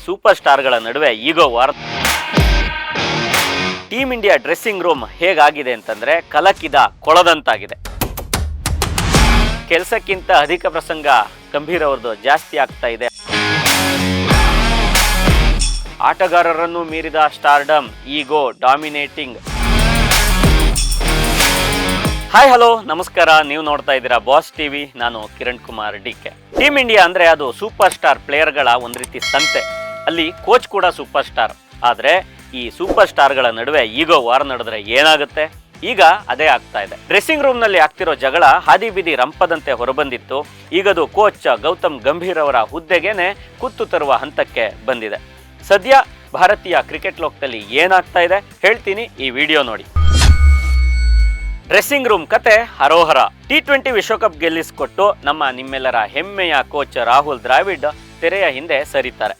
Super ಸ್ಟಾರ್ಗಳ ನಡುವೆ ego war. Team India dressing room ಹೇಗಾಗಿದೆ ಅಂತಂದ್ರೆ ಕಲಕಿದ ಕೊಳದಂತಾಗಿದೆ. ಕೆಲಸಕ್ಕಿಂತ ಅಧಿಕ ಪ್ರಸಂಗ ಗಂಭೀರ್ ಅವ್ರದ್ದು ಜಾಸ್ತಿ ಆಗ್ತಾ ಇದೆ. ಆಟಗಾರರನ್ನು ಮೀರಿದ stardom, ego, dominating. Hi hello ನಮಸ್ಕಾರ, ನೀವು ನೋಡ್ತಾ ಇದ್ದೀರಾ ಬಾಸ್ ಟಿವಿ. ನಾನು Kiran Kumar DK. Team India ಅಂದ್ರೆ ಅದು ಸೂಪರ್ ಸ್ಟಾರ್ ಪ್ಲೇಯರ್ಗಳ ಒಂದ್ ರೀತಿ ಸಂತೆ. ಅಲ್ಲಿ ಕೋಚ್ ಕೂಡ ಸೂಪರ್ ಸ್ಟಾರ್. ಆದ್ರೆ ಈ ಸೂಪರ್ ಸ್ಟಾರ್ಗಳ ನಡುವೆ ಈಗೋ ವಾರ್ ನಡೆದ್ರೆ ಏನಾಗುತ್ತೆ? ಈಗ ಅದೇ ಆಗ್ತಾ ಇದೆ. ಡ್ರೆಸ್ಸಿಂಗ್ ರೂಮ್ ನಲ್ಲಿ ಆಗ್ತಿರೋ ಜಗಳ ಹಾದಿ ಬೀದಿ ರಂಪದಂತೆ ಹೊರಬಂದಿತ್ತು. ಈಗದು ಕೋಚ್ ಗೌತಮ್ ಗಂಭೀರ್ ಅವರ ಹುದ್ದೆಗೇನೆ ಕುತ್ತು ತರುವ ಹಂತಕ್ಕೆ ಬಂದಿದೆ. ಸದ್ಯ ಭಾರತೀಯ ಕ್ರಿಕೆಟ್ ಲೋಕದಲ್ಲಿ ಏನಾಗ್ತಾ ಇದೆ ಹೇಳ್ತೀನಿ, ಈ ವಿಡಿಯೋ ನೋಡಿ. ಡ್ರೆಸ್ಸಿಂಗ್ ರೂಮ್ ಕತೆ ಹರೋಹರ. T20 ವಿಶ್ವಕಪ್ ಗೆಲ್ಲಿಸಿಕೊಟ್ಟು ನಿಮ್ಮೆಲ್ಲರ ಹೆಮ್ಮೆಯ ಕೋಚ್ ರಾಹುಲ್ ದ್ರಾವಿಡ್ ತೆರೆಯ ಹಿಂದೆ ಸರಿತಾರೆ.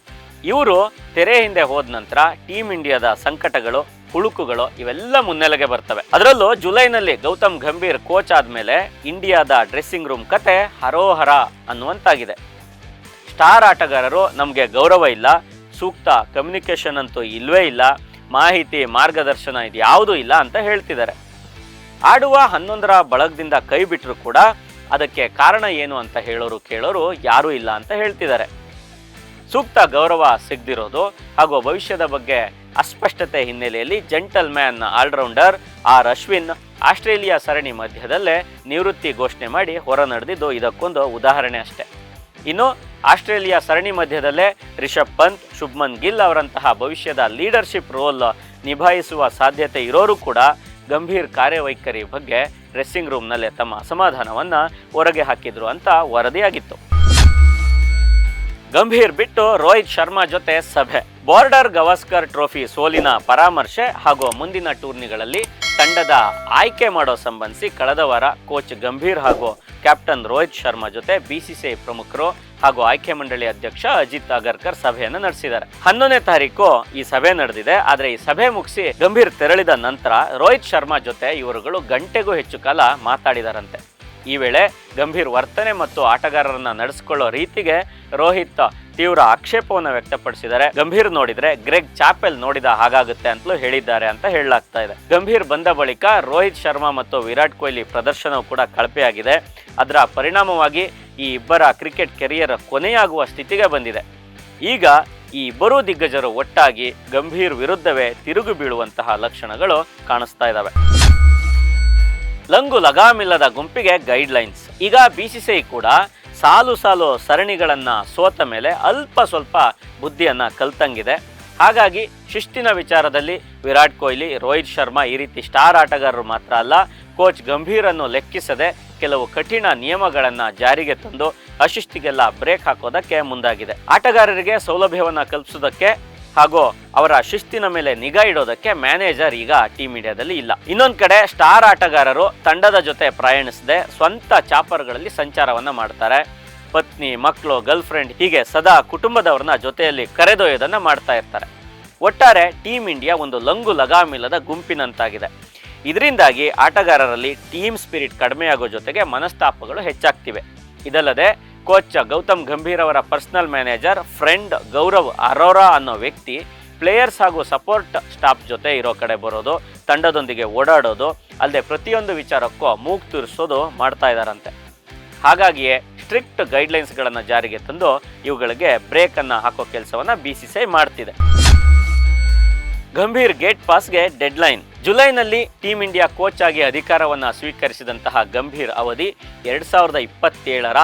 ಇವರು ತೆರೆ ಹಿಂದೆ ಹೋದ ನಂತರ ಟೀಮ್ ಇಂಡಿಯಾದ ಸಂಕಟಗಳು, ಹುಳುಕುಗಳು ಇವೆಲ್ಲ ಮುನ್ನೆಲೆಗೆ ಬರ್ತವೆ. ಅದರಲ್ಲೂ ಜುಲೈನಲ್ಲಿ ಗೌತಮ್ ಗಂಭೀರ್ ಕೋಚ್ ಆದ್ಮೇಲೆ ಇಂಡಿಯಾದ ಡ್ರೆಸ್ಸಿಂಗ್ ರೂಮ್ ಕತೆ ಹರೋಹರ ಅನ್ನುವಂತಾಗಿದೆ. ಸ್ಟಾರ್ ಆಟಗಾರರು ನಮಗೆ ಗೌರವ ಇಲ್ಲ, ಸೂಕ್ತ ಕಮ್ಯುನಿಕೇಶನ್ ಅಂತೂ ಇಲ್ವೇ ಇಲ್ಲ, ಮಾಹಿತಿ ಮಾರ್ಗದರ್ಶನ ಇದು ಯಾವುದೂ ಇಲ್ಲ ಅಂತ ಹೇಳ್ತಿದ್ದಾರೆ. ಆಡುವ 11ರ ಬಳಗದಿಂದ ಕೈ ಬಿಟ್ಟರು ಕೂಡ ಅದಕ್ಕೆ ಕಾರಣ ಏನು ಅಂತ ಹೇಳೋರು ಕೇಳೋರು ಯಾರೂ ಇಲ್ಲ ಅಂತ ಹೇಳ್ತಿದ್ದಾರೆ. ಸೂಕ್ತ ಗೌರವ ಸಿಗದಿರೋದು ಹಾಗೂ ಭವಿಷ್ಯದ ಬಗ್ಗೆ ಅಸ್ಪಷ್ಟತೆ ಹಿನ್ನೆಲೆಯಲ್ಲಿ gentleman allrounder R Ashwin Australia ಸರಣಿ ಮಧ್ಯದಲ್ಲೇ ನಿವೃತ್ತಿ ಘೋಷಣೆ ಮಾಡಿ ಹೊರ ನಡೆದಿದ್ದು ಇದಕ್ಕೊಂದು ಉದಾಹರಣೆ ಅಷ್ಟೇ. ಇನ್ನು ಆಸ್ಟ್ರೇಲಿಯಾ ಸರಣಿ ಮಧ್ಯದಲ್ಲೇ ರಿಷಬ್ ಪಂತ್, ಶುಭ್ಮನ್ ಗಿಲ್ ಅವರಂತಹ ಭವಿಷ್ಯದ ಲೀಡರ್ಶಿಪ್ ರೋಲ್ ನಿಭಾಯಿಸುವ ಸಾಧ್ಯತೆ ಇರೋರು ಕೂಡ ಗಂಭೀರ್ ಕಾರ್ಯವೈಖರಿ ಬಗ್ಗೆ ಡ್ರೆಸ್ಸಿಂಗ್ ರೂಮ್ನಲ್ಲೇ ತಮ್ಮ ಅಸಮಾಧಾನವನ್ನ ಹೊರಗೆ ಹಾಕಿದ್ರು ಅಂತ ವರದಿಯಾಗಿತ್ತು. ಗಂಭೀರ್ ಬಿಟ್ಟು ರೋಹಿತ್ ಶರ್ಮಾ ಜೊತೆ ಸಭೆ. ಬಾರ್ಡರ್ ಗವಾಸ್ಕರ್ ಟ್ರೋಫಿ ಸೋಲಿನ ಪರಾಮರ್ಶೆ ಹಾಗೂ ಮುಂದಿನ ಟೂರ್ನಿಗಳಲ್ಲಿ ತಂಡದ ಆಯ್ಕೆ ಮಾಡೋ ಸಂಬಂಧಿಸಿ ಕಳೆದ ವಾರ ಕೋಚ್ ಗಂಭೀರ್ ಹಾಗೂ ಕ್ಯಾಪ್ಟನ್ ರೋಹಿತ್ ಶರ್ಮಾ ಜೊತೆ BCCI ಪ್ರಮುಖರು ಹಾಗೂ ಆಯ್ಕೆ ಮಂಡಳಿ ಅಧ್ಯಕ್ಷ ಅಜಿತ್ ಅಗರ್ಕರ್ ಸಭೆಯನ್ನು ನಡೆಸಿದ್ದಾರೆ. 11ನೇ ತಾರೀಕು ಈ ಸಭೆ ನಡೆದಿದೆ. ಆದ್ರೆ ಈ ಸಭೆ ಮುಗಿಸಿ ಗಂಭೀರ್ ತೆರಳಿದ ನಂತರ ರೋಹಿತ್ ಶರ್ಮಾ ಜೊತೆ ಇವರುಗಳು ಗಂಟೆಗೂ ಹೆಚ್ಚು ಕಾಲ ಮಾತಾಡಿದಾರಂತೆ. ಈ ವೇಳೆ ಗಂಭೀರ್ ವರ್ತನೆ ಮತ್ತು ಆಟಗಾರರನ್ನ ನಡೆಸಿಕೊಳ್ಳೋ ರೀತಿಗೆ ರೋಹಿತ್ ತೀವ್ರ ಆಕ್ಷೇಪವನ್ನು ವ್ಯಕ್ತಪಡಿಸಿದ್ದಾರೆ. ಗಂಭೀರ್ ನೋಡಿದ್ರೆ ಗ್ರೆಗ್ ಚಾಪೆಲ್ ನೋಡಿದ ಹಾಗಾಗುತ್ತೆ ಅಂತಲೂ ಹೇಳಿದ್ದಾರೆ ಅಂತ ಹೇಳಲಾಗ್ತಾ ಇದೆ. ಗಂಭೀರ್ ಬಂದ ಬಳಿಕ ರೋಹಿತ್ ಶರ್ಮಾ ಮತ್ತು ವಿರಾಟ್ ಕೊಹ್ಲಿ ಪ್ರದರ್ಶನವೂ ಕೂಡ ಕಳಪೆಯಾಗಿದೆ. ಅದರ ಪರಿಣಾಮವಾಗಿ ಈ ಇಬ್ಬರ ಕ್ರಿಕೆಟ್ ಕೆರಿಯರ್ ಕೊನೆಯಾಗುವ ಸ್ಥಿತಿಗೆ ಬಂದಿದೆ. ಈಗ ಈ ಇಬ್ಬರೂ ದಿಗ್ಗಜರು ಒಟ್ಟಾಗಿ ಗಂಭೀರ್ ವಿರುದ್ಧವೇ ತಿರುಗು ಬೀಳುವಂತಹ ಲಕ್ಷಣಗಳು ಕಾಣಿಸ್ತಾ ಇದ್ದಾವೆ. ಲಂಗು ಲಗಾಮಿಲ್ಲದ ಗುಂಪಿಗೆ ಗೈಡ್ಲೈನ್ಸ್. ಈಗ BCCI ಕೂಡ ಸಾಲು ಸರಣಿಗಳನ್ನ ಸೋತ ಮೇಲೆ ಅಲ್ಪ ಸ್ವಲ್ಪ ಬುದ್ಧಿಯನ್ನ ಕಲ್ತಂಗಿದೆ. ಹಾಗಾಗಿ ಶಿಸ್ತಿನ ವಿಚಾರದಲ್ಲಿ ವಿರಾಟ್ ಕೊಹ್ಲಿ, ರೋಹಿತ್ ಶರ್ಮಾ ಈ ರೀತಿ ಸ್ಟಾರ್ ಆಟಗಾರರು ಮಾತ್ರ ಅಲ್ಲ, ಕೋಚ್ ಗಂಭೀರ್ ಅನ್ನು ಲೆಕ್ಕಿಸದೆ ಕೆಲವು ಕಠಿಣ ನಿಯಮಗಳನ್ನ ಜಾರಿಗೆ ತಂದು ಅಶಿಸ್ತಿಗೆಲ್ಲ ಬ್ರೇಕ್ ಹಾಕೋದಕ್ಕೆ ಮುಂದಾಗಿದೆ. ಆಟಗಾರರಿಗೆ ಸೌಲಭ್ಯವನ್ನ ಕಲ್ಪಿಸೋದಕ್ಕೆ ಹಾಗೂ ಅವರ ಶಿಸ್ತಿನ ಮೇಲೆ ನಿಗಾ ಇಡೋದಕ್ಕೆ ಮ್ಯಾನೇಜರ್ ಈಗ ಟೀಮ್ ಇಂಡಿಯಾದಲ್ಲಿ ಇಲ್ಲ. ಇನ್ನೊಂದ್ ಕಡೆ ಸ್ಟಾರ್ ಆಟಗಾರರು ತಂಡದ ಜೊತೆ ಪ್ರಯಾಣಿಸದೆ ಸ್ವಂತ ಚಾಪರ್ಗಳಲ್ಲಿ ಸಂಚಾರವನ್ನ ಮಾಡ್ತಾರೆ. ಪತ್ನಿ, ಮಕ್ಕಳು, ಗರ್ಲ್ ಫ್ರೆಂಡ್ ಹೀಗೆ ಸದಾ ಕುಟುಂಬದವ್ರನ್ನ ಜೊತೆಯಲ್ಲಿ ಕರೆದೊಯ್ಯೋದನ್ನ ಮಾಡ್ತಾ ಇರ್ತಾರೆ. ಒಟ್ಟಾರೆ ಟೀಮ್ ಇಂಡಿಯಾ ಒಂದು ಲಂಗು ಲಗಾಮಿಲ್ಲದ ಗುಂಪಿನಂತಾಗಿದೆ. ಇದರಿಂದಾಗಿ ಆಟಗಾರರಲ್ಲಿ ಟೀಮ್ ಸ್ಪಿರಿಟ್ ಕಡಿಮೆಯಾಗೋ ಜೊತೆಗೆ ಮನಸ್ತಾಪಗಳು ಹೆಚ್ಚಾಗ್ತಿವೆ. ಇದಲ್ಲದೆ ಕೋಚ್ ಗೌತಮ್ ಗಂಭೀರ್ ಅವರ personal manager friend Gaurav Arora ಅನ್ನೋ ವ್ಯಕ್ತಿ ಪ್ಲೇಯರ್ಸ್ ಹಾಗೂ ಸಪೋರ್ಟ್ ಸ್ಟಾಫ್ ಜೊತೆ ಇರೋ ಕಡೆ ಬರೋದು, ತಂಡದೊಂದಿಗೆ ಓಡಾಡೋದು ಅಲ್ಲದೆ ಪ್ರತಿಯೊಂದು ವಿಚಾರಕ್ಕೂ ಮೂಗು ತೂರಿಸೋದು ಮಾಡ್ತಾ ಇದ್ದಾರಂತೆ. ಹಾಗಾಗಿಯೇ ಸ್ಟ್ರಿಕ್ಟ್ ಗೈಡ್ಲೈನ್ಸ್ಗಳನ್ನು ಜಾರಿಗೆ ತಂದು ಇವುಗಳಿಗೆ ಬ್ರೇಕ್ ಅನ್ನ ಹಾಕೋ ಕೆಲಸವನ್ನ BCCI ಮಾಡ್ತಿದೆ. ಗಂಭೀರ್ ಗೇಟ್ ಪಾಸ್ಗೆ ಡೆಡ್ಲೈನ್. ಜುಲೈನಲ್ಲಿ ಟೀಮ್ ಇಂಡಿಯಾ ಕೋಚ್ ಆಗಿ ಅಧಿಕಾರವನ್ನ ಸ್ವೀಕರಿಸಿದಂತಹ ಗಂಭೀರ್ ಅವಧಿ 2027ರ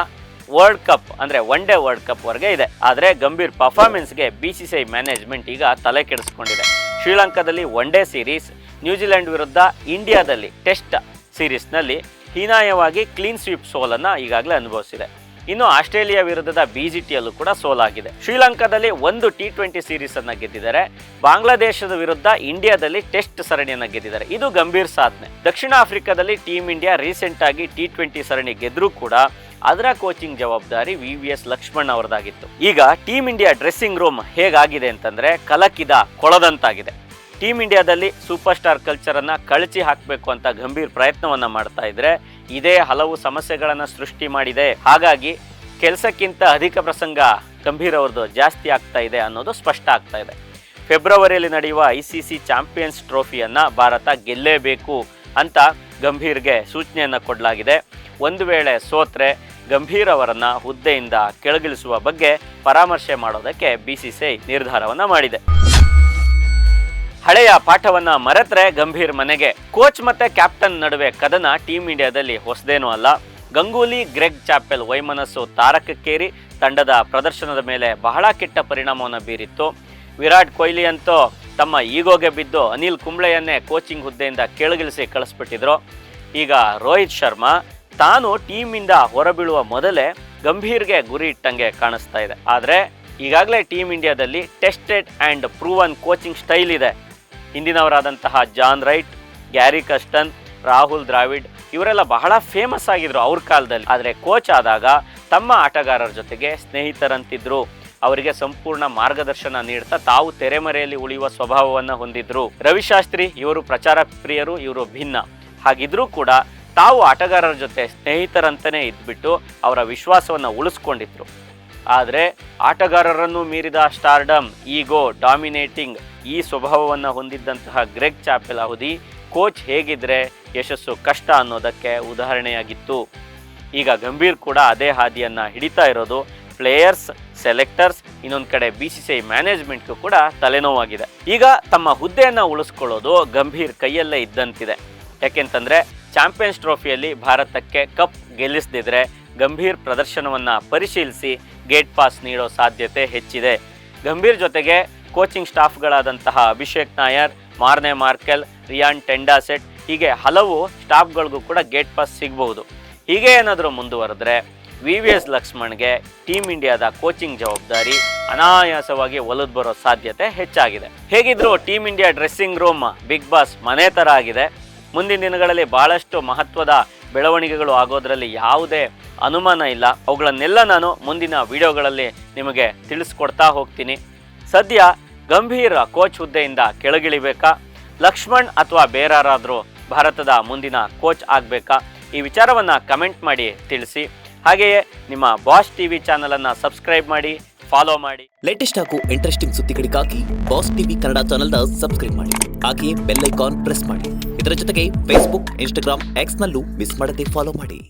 ವರ್ಲ್ಡ್ ಕಪ್ ಅಂದ್ರೆ ಒನ್ ಡೇ ವರ್ಲ್ಡ್ ಕಪ್ ವರೆಗೆ ಇದೆ. ಆದರೆ ಗಂಭೀರ್ ಪರ್ಫಾರ್ಮೆನ್ಸ್ಗೆ BCCI ಮ್ಯಾನೇಜ್ಮೆಂಟ್ ಈಗ ತಲೆ ಕೆಡಿಸ್ಕೊಂಡಿದೆ. ಶ್ರೀಲಂಕಾದಲ್ಲಿ ಒನ್ ಡೇ ಸೀರೀಸ್, ನ್ಯೂಜಿಲೆಂಡ್ ವಿರುದ್ಧ ಇಂಡಿಯಾದಲ್ಲಿ ಟೆಸ್ಟ್ ಸೀರೀಸ್ನಲ್ಲಿ ಹೀನಾಯವಾಗಿ ಕ್ಲೀನ್ ಸ್ವೀಪ್ ಸೋಲನ್ನ ಈಗಾಗಲೇ ಅನುಭವಿಸಿದೆ. ಇನ್ನು ಆಸ್ಟ್ರೇಲಿಯಾ ವಿರುದ್ಧದ BGTಯಲ್ಲೂ ಕೂಡ ಸೋಲಾಗಿದೆ. ಶ್ರೀಲಂಕಾದಲ್ಲಿ ಒಂದು T20 ಸೀರೀಸ್ ಅನ್ನ ಗೆದ್ದಿದ್ದಾರೆ. ಬಾಂಗ್ಲಾದೇಶದ ವಿರುದ್ಧ ಇಂಡಿಯಾದಲ್ಲಿ ಟೆಸ್ಟ್ ಸರಣಿಯನ್ನ ಗೆದ್ದಿದ್ದಾರೆ. ಇದು ಗಂಭೀರ್ ಸಾಧನೆ. ದಕ್ಷಿಣ ಆಫ್ರಿಕಾದಲ್ಲಿ ಟೀಮ್ ಇಂಡಿಯಾ ರೀಸೆಂಟ್ ಆಗಿ T20 ಸರಣಿ ಗೆದ್ರೂ ಕೂಡ ಅದರ ಕೋಚಿಂಗ್ ಜವಾಬ್ದಾರಿ VVS ಲಕ್ಷ್ಮಣ್ ಅವರದಾಗಿತ್ತು. ಈಗ ಟೀಮ್ ಇಂಡಿಯಾ ಡ್ರೆಸ್ಸಿಂಗ್ ರೂಮ್ ಹೇಗಾಗಿದೆ ಅಂತಂದ್ರೆ ಕಲಕಿದ ಕೊಳದಂತಾಗಿದೆ. ಟೀಮ್ ಇಂಡಿಯಾದಲ್ಲಿ ಸೂಪರ್ ಸ್ಟಾರ್ ಕಲ್ಚರನ್ನು ಕಳಚಿ ಹಾಕಬೇಕು ಅಂತ ಗಂಭೀರ್ ಪ್ರಯತ್ನವನ್ನ ಮಾಡ್ತಾ ಇದ್ರೆ ಇದೇ ಹಲವು ಸಮಸ್ಯೆಗಳನ್ನು ಸೃಷ್ಟಿ ಮಾಡಿದೆ. ಹಾಗಾಗಿ ಕೆಲಸಕ್ಕಿಂತ ಅಧಿಕ ಪ್ರಸಂಗ ಗಂಭೀರ್ ಅವ್ರದ್ದು ಜಾಸ್ತಿ ಆಗ್ತಾ ಇದೆ ಅನ್ನೋದು ಸ್ಪಷ್ಟ ಆಗ್ತಾ ಇದೆ. ಫೆಬ್ರವರಿಯಲ್ಲಿ ನಡೆಯುವ ICC ಚಾಂಪಿಯನ್ಸ್ ಟ್ರೋಫಿಯನ್ನು ಭಾರತ ಗೆಲ್ಲೇಬೇಕು ಅಂತ ಗಂಭೀರ್ಗೆ ಸೂಚನೆಯನ್ನು ಕೊಡಲಾಗಿದೆ. ಒಂದು ವೇಳೆ ಸೋತ್ರೆ ಗಂಭೀರ್ ಅವರನ್ನು ಹುದ್ದೆಯಿಂದ ಕೆಳಗಿಳಿಸುವ ಬಗ್ಗೆ ಪರಾಮರ್ಶೆ ಮಾಡೋದಕ್ಕೆ BCCI ನಿರ್ಧಾರವನ್ನು ಮಾಡಿದೆ. ಹಳೆಯ ಪಾಠವನ್ನು ಮರೆತರೆ ಗಂಭೀರ್ ಮನೆಗೆ. ಕೋಚ್ ಮತ್ತೆ ಕ್ಯಾಪ್ಟನ್ ನಡುವೆ ಕದನ ಟೀಮ್ ಇಂಡಿಯಾದಲ್ಲಿ ಹೊಸದೇನೂ ಅಲ್ಲ. ಗಂಗೂಲಿ, ಗ್ರೆಗ್ ಚಾಪೆಲ್ ವೈಮನಸ್ಸು ತಾರಕಕ್ಕೇರಿ ತಂಡದ ಪ್ರದರ್ಶನದ ಮೇಲೆ ಬಹಳ ಕೆಟ್ಟ ಪರಿಣಾಮವನ್ನು ಬೀರಿತ್ತು. ವಿರಾಟ್ ಕೊಹ್ಲಿ ಅಂತೂ ತಮ್ಮ ಈಗೋಗೆ ಬಿದ್ದು ಅನಿಲ್ ಕುಂಬ್ಳೆಯನ್ನೇ ಕೋಚಿಂಗ್ ಹುದ್ದೆಯಿಂದ ಕೆಳಗಿಳಿಸಿ ಕಳಿಸ್ಬಿಟ್ಟಿದ್ರು. ಈಗ ರೋಹಿತ್ ಶರ್ಮಾ ತಾನು ಟೀಮಿಂದ ಹೊರಬೀಳುವ ಮೊದಲೇ ಗಂಭೀರ್ಗೆ ಗುರಿ ಇಟ್ಟಂಗೆ ಕಾಣಿಸ್ತಾ ಇದೆ. ಆದರೆ ಈಗಾಗಲೇ ಟೀಮ್ ಇಂಡಿಯಾದಲ್ಲಿ tested and proven coaching style ಇದೆ. ಹಿಂದಿನವರಾದಂತಹ John Wright, Gary Kirsten, Rahul Dravid ಇವರೆಲ್ಲ ಬಹಳ ಫೇಮಸ್ ಆಗಿದ್ರು ಅವ್ರ ಕಾಲದಲ್ಲಿ. ಆದರೆ ಕೋಚ್ ಆದಾಗ ತಮ್ಮ ಆಟಗಾರರ ಜೊತೆಗೆ ಸ್ನೇಹಿತರಂತಿದ್ರು. ಅವರಿಗೆ ಸಂಪೂರ್ಣ ಮಾರ್ಗದರ್ಶನ ನೀಡ್ತಾ ತಾವು ತೆರೆಮರೆಯಲ್ಲಿ ಉಳಿಯುವ ಸ್ವಭಾವವನ್ನು ಹೊಂದಿದ್ರು. ರವಿಶಾಸ್ತ್ರಿ ಇವರು ಪ್ರಚಾರ ಪ್ರಿಯರು, ಇವರು ಭಿನ್ನ. ಹಾಗಿದ್ರೂ ಕೂಡ ತಾವು ಆಟಗಾರರ ಜೊತೆ ಸ್ನೇಹಿತರಂತಲೇ ಇದ್ಬಿಟ್ಟು ಅವರ ವಿಶ್ವಾಸವನ್ನು ಉಳಿಸ್ಕೊಂಡಿದ್ರು. ಆದರೆ ಆಟಗಾರರನ್ನು ಮೀರಿದ ಸ್ಟಾರ್ಡಮ್, ಈಗೋ, ಡಾಮಿನೇಟಿಂಗ್ ಈ ಸ್ವಭಾವವನ್ನು ಹೊಂದಿದ್ದಂತಹ ಗ್ರೆಗ್ ಚಾಪೆಲ್ ಅವಧಿ ಕೋಚ್ ಹೇಗಿದ್ರೆ ಯಶಸ್ಸು ಕಷ್ಟ ಅನ್ನೋದಕ್ಕೆ ಉದಾಹರಣೆಯಾಗಿತ್ತು. ಈಗ ಗಂಭೀರ್ ಕೂಡ ಅದೇ ಹಾದಿಯನ್ನು ಹಿಡಿತಾ ಇರೋದು ಪ್ಲೇಯರ್ಸ್, ಸೆಲೆಕ್ಟರ್ಸ್, ಇನ್ನೊಂದು ಕಡೆ BCCI ಮ್ಯಾನೇಜ್ಮೆಂಟ್ಗೂ ಕೂಡ ತಲೆನೋವಾಗಿದೆ. ಈಗ ತಮ್ಮ ಹುದ್ದೆಯನ್ನು ಉಳಿಸ್ಕೊಳ್ಳೋದು ಗಂಭೀರ್ ಕೈಯಲ್ಲೇ ಇದ್ದಂತಿದೆ. ಯಾಕೆಂತಂದರೆ ಚಾಂಪಿಯನ್ಸ್ ಟ್ರೋಫಿಯಲ್ಲಿ ಭಾರತಕ್ಕೆ ಕಪ್ ಗೆಲ್ಲಿಸದಿದ್ರೆ ಗಂಭೀರ್ ಪ್ರದರ್ಶನವನ್ನು ಪರಿಶೀಲಿಸಿ ಗೇಟ್ ಪಾಸ್ ನೀಡೋ ಸಾಧ್ಯತೆ ಹೆಚ್ಚಿದೆ. ಗಂಭೀರ್ ಜೊತೆಗೆ ಕೋಚಿಂಗ್ ಸ್ಟಾಫ್ಗಳಾದಂತಹ Abhishek Nayar, Morne Morkel, Ryan ten Doeschate ಹೀಗೆ ಹಲವು ಸ್ಟಾಫ್ಗಳಿಗೂ ಕೂಡ ಗೇಟ್ ಪಾಸ್ ಸಿಗಬಹುದು. ಹೀಗೆ ಏನಾದರೂ ಮುಂದುವರೆದ್ರೆ VVS ಲಕ್ಷ್ಮಣ್ಗೆ ಟೀಮ್ ಇಂಡಿಯಾದ ಕೋಚಿಂಗ್ ಜವಾಬ್ದಾರಿ ಅನಾಯಾಸವಾಗಿ ಒಲಿದು ಬರೋ ಸಾಧ್ಯತೆ ಹೆಚ್ಚಾಗಿದೆ. ಹೇಗಿದ್ರು team India dressing room Bigg Boss ಮನೆ ಥರ ಆಗಿದೆ. ಮುಂದಿನ ದಿನಗಳಲ್ಲಿ ಬಹಳಷ್ಟು ಮಹತ್ವದ ಬೆಳವಣಿಗೆಗಳು ಆಗೋದ್ರಲ್ಲಿ ಯಾವುದೇ ಅನುಮಾನ ಇಲ್ಲ. ಅವುಗಳನ್ನೆಲ್ಲ ನಾನು ಮುಂದಿನ ವಿಡಿಯೋಗಳಲ್ಲಿ ನಿಮಗೆ ತಿಳಿಸ್ಕೊಡ್ತಾ ಹೋಗ್ತೀನಿ. ಸದ್ಯ ಗಂಭೀರ್ ಕೋಚ್ ಹುದ್ದೆಯಿಂದ ಕೆಳಗಿಳಿಬೇಕಾ, ಲಕ್ಷ್ಮಣ್ ಅಥವಾ ಬೇರಾರಾದರೂ ಭಾರತದ ಮುಂದಿನ ಕೋಚ್ ಆಗಬೇಕಾ? ಈ ವಿಚಾರವನ್ನು ಕಮೆಂಟ್ ಮಾಡಿ ತಿಳಿಸಿ. ಹಾಗೆಯೇ ನಿಮ್ಮ ಬಾಸ್ TV ಚಾನಲನ್ನು ಸಬ್ಸ್ಕ್ರೈಬ್ ಮಾಡಿ, ಫಾಲೋ ಮಾಡಿ. ಲೇಟೆಸ್ಟ್ ಹಾಗೂ ಇಂಟ್ರೆಸ್ಟಿಂಗ್ ಸುದ್ದಿಗಳಿಗಾಗಿ ಬಾಸ್ TV ಕನ್ನಡ ಚಾನಲ್ನ ಸಬ್ಸ್ಕ್ರೈಬ್ ಮಾಡಿ. ಹಾಗೆಯೇ ಬೆಲ್ ಐಕಾನ್ ಪ್ರೆಸ್ ಮಾಡಿ. ಇದರ ಜೊತೆಗೆ Facebook, Instagram, X ನಲ್ಲೂ ಮಿಸ್ ಮಾಡದೆ ಫಾಲೋ ಮಾಡಿ.